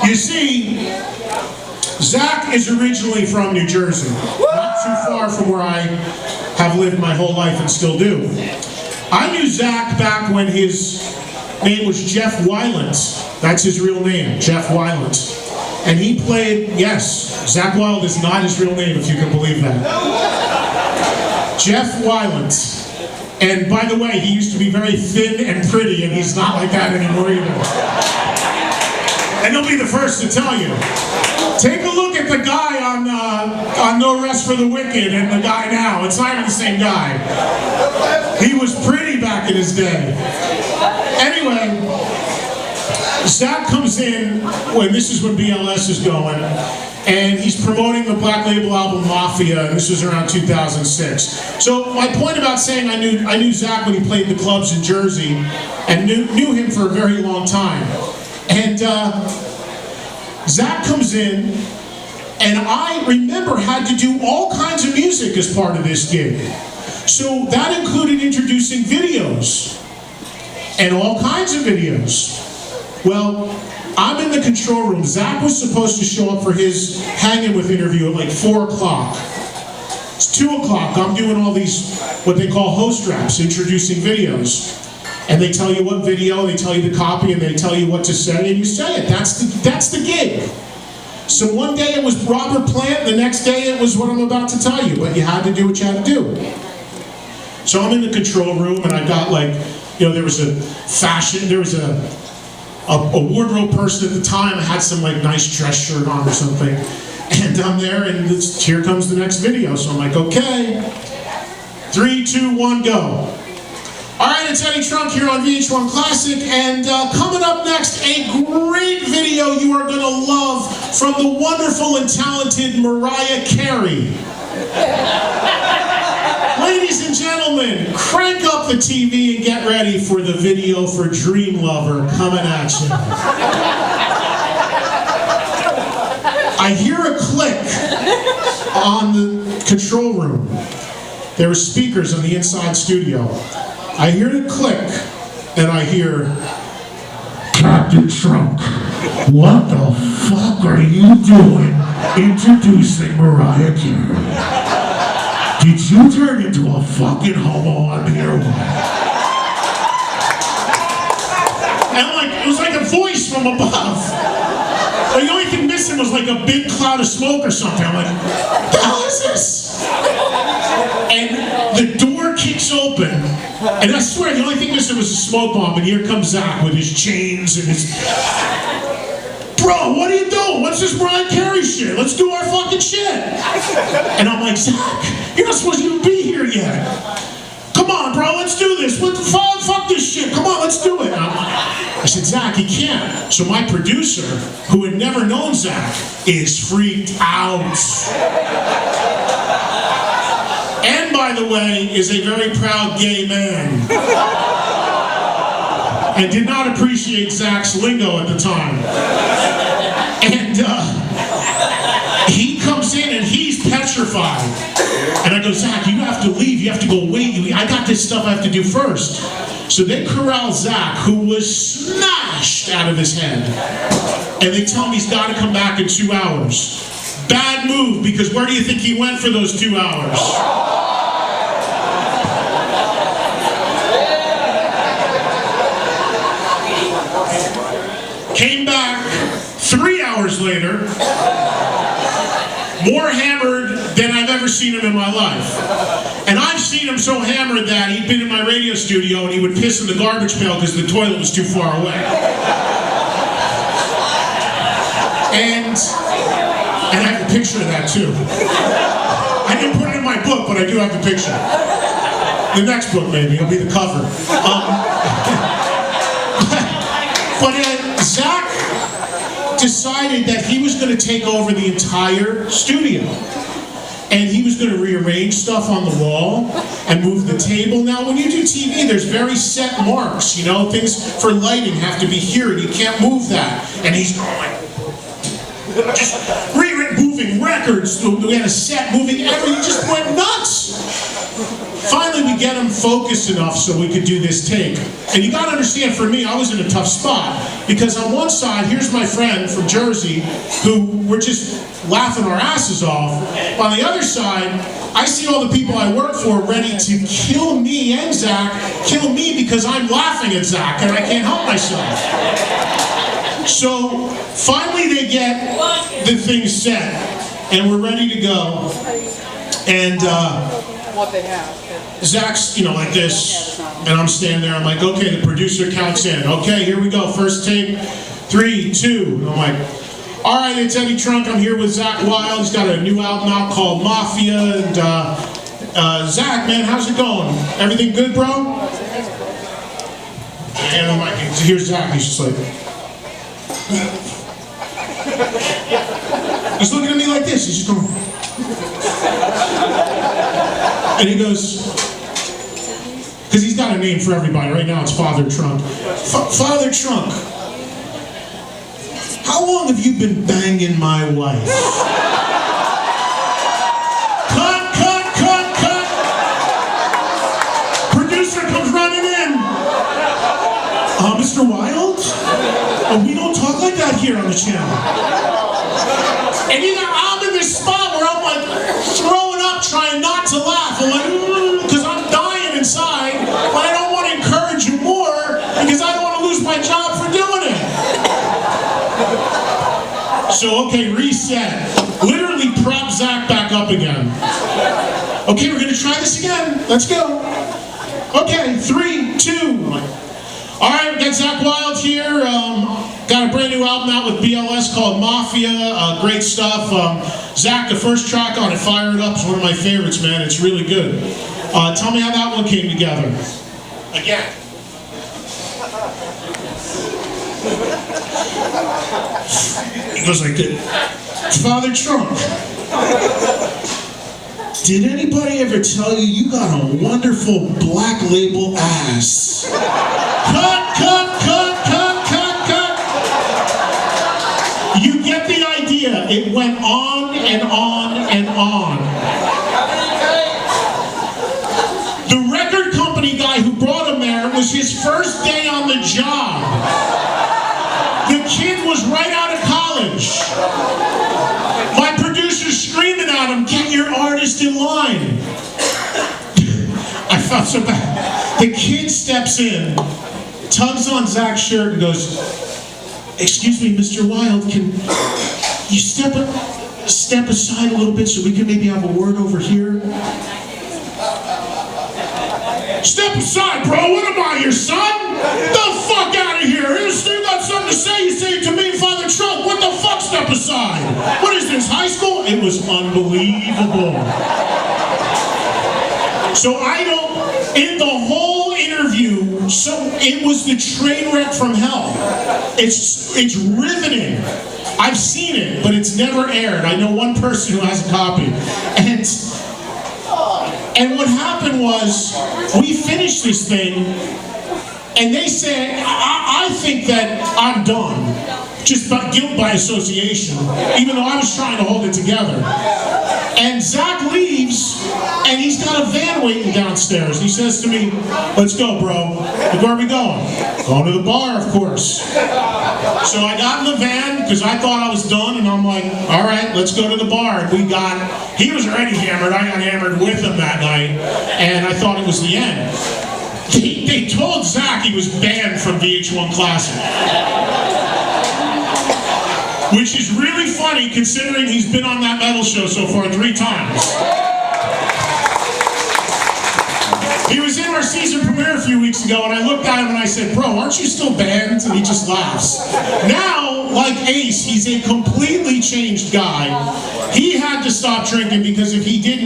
You see, Zakk is originally from New Jersey, not too far from where I have lived my whole life and still do. I knew Zakk back when his name was Jeff Wylde. That's his real name, Jeff Wylde. And he played, yes, Zakk Wylde is not his real name, if you can believe that. Jeff Wylde. And by the way, he used to be very thin and pretty, and he's not like that anymore either. And he'll be the first to tell you. Take a look at the guy on No Rest for the Wicked and the guy now. It's not even the same guy. He was pretty back in his day. Anyway, Zakk comes in when this is when BLS is going, and he's promoting the Black Label album Mafia, and this was around 2006. So my point about saying I knew Zakk when he played the clubs in Jersey, and knew him for a very long time. And Zakk comes in, and I remember had to do all kinds of music as part of this gig. So that included introducing videos, and all kinds of videos. Well, I'm in the control room. Zakk was supposed to show up for his Hangin' With interview at like 4 o'clock. It's 2 o'clock. I'm doing all these, what they call host raps, introducing videos. And they tell you what video, they tell you the copy, and they tell you what to say, and you say it. That's the gig. So one day it was Robert Plant, the next day it was what I'm about to tell you, but you had to do what you had to do. So I'm in the control room, and I got like, you know, there was a wardrobe person at the time. I had some like nice dress shirt on or something. And I'm there, and here comes the next video. So I'm like, okay, 3, 2, 1, go. All right, it's Eddie Trunk here on VH1 Classic, and coming up next, a great video you are going to love from the wonderful and talented Mariah Carey. Ladies and gentlemen, crank up the TV and get ready for the video for Dream Lover coming at you. I hear a click on the control room. There were speakers on the inside studio. I hear the click, and I hear, Captain Trunk, what the fuck are you doing introducing Mariah Carey? Did you turn into a fucking homo on me or what? And like, it was like a voice from above. Like, the only thing missing was like a big cloud of smoke or something. I'm like, what the hell is this? And the door kicks open, and I swear the only thing missing was a smoke bomb, and here comes Zakk with his chains and his... Bro, what are you doing? What's this Mariah Carey shit? Let's do our fucking shit. And I'm like, Zakk, you're not supposed to even be here yet. Come on, bro, let's do this. What the fuck? Fuck this shit. Come on, let's do it. I said, Zakk, you can't. So my producer, who had never known Zakk, is freaked out. And by the way, is a very proud gay man. And did not appreciate Zakk's lingo at the time. And he comes in and he's petrified. And I go, Zakk, you have to leave. You have to go wait. I got this stuff I have to do first. So they corral Zakk, who was smashed out of his head. And they tell him he's got to come back in 2 hours. Bad move, because where do you think he went for those 2 hours? Came back 3 hours later, more hammered than I've ever seen him in my life. And I've seen him so hammered that he'd been in my radio studio and he would piss in the garbage pail because the toilet was too far away. And I have a picture of that too. I didn't put it in my book, but I do have the picture. The next book, maybe, it'll be the cover. But Zakk decided that he was going to take over the entire studio. And he was going to rearrange stuff on the wall and move the table. Now, when you do TV, there's very set marks, you know? Things for lighting have to be here, and you can't move that. And he's going, just moving records. We had a set moving everything. He just went nuts. finally we get him focused enough so we could do this take. And you gotta understand, for me, I was in a tough spot. Because on one side, here's my friend from Jersey, who we're just laughing our asses off. On the other side, I see all the people I work for ready to kill me and Zakk, kill me because I'm laughing at Zakk and I can't help myself. So finally they get the thing set and we're ready to go. And Zakk's, like this, and I'm standing there, I'm like, okay, the producer counts in. Okay, here we go, first take, 3, 2. And I'm like, all right, it's Eddie Trunk, I'm here with Zakk Wylde. He's got a new album out called Mafia, and Zakk, man, how's it going? Everything good, bro? And I'm like, here's Zakk, he's just like, he's looking at me like this, he's just going, and he goes, because he's got a name for everybody, right now it's Father Trunk. Father Trunk, how long have you been banging my wife? Cut, cut, cut, cut! Producer comes running in. Mr. Wylde? Oh, we don't talk like that here on the channel. And I'm in this spot where I'm like throwing up, trying not to laugh. I'm like, because I'm dying inside, but I don't want to encourage you more because I don't want to lose my job for doing it. So, okay, reset. Literally prop Zakk back up again. Okay, we're going to try this again. Let's go. Okay, 3, 2. All right, we got Zakk Wylde here. Got a brand new album out with BLS called Mafia. Great stuff. Zakk, the first track on it, Fire It Up, is one of my favorites, man. It's really good. Tell me how that one came together. Again. He goes like this. Father Trunk, did anybody ever tell you you got a wonderful black label ass? Cut, cut, cut, cut, cut, cut. You get the idea. It went on and on and on. The record company guy who brought him there, it was his first day on the job. The kid was right out of college. My producer's screaming at him, get your artist in line. I felt so bad. The kid steps in, tugs on Zakk's shirt and goes, excuse me, Mr. Wylde, can you step aside a little bit so we can maybe have a word over here? Step aside, bro. What am I, your son? The fuck out of here. You got something to say, you say it to me, Father Trunk. What the fuck, step aside? What is this, high school? It was unbelievable. So in the whole interview, so it was the train wreck from hell. It's riveting. I've seen it, but it's never aired. I know one person who has a copy. And what happened was, we finished this thing, and they said, I think that I'm done. Just by guilt by association, even though I was trying to hold it together. And Zakk leaves, and he's got a van waiting downstairs. He says to me, let's go, bro. Where are we going? Going to the bar, of course. So I got in the van, because I thought I was done, and I'm like, all right, let's go to the bar. And he was already hammered. I got hammered with him that night, and I thought it was the end. They told Zakk he was banned from VH1 Classic. Which is really funny considering he's been on that metal show so far 3 times. He was in our season premiere a few weeks ago, and I looked at him and I said, bro, aren't you still banned? And he just laughs. Now, like Ace, he's a completely changed guy. He had to stop drinking because if he didn't,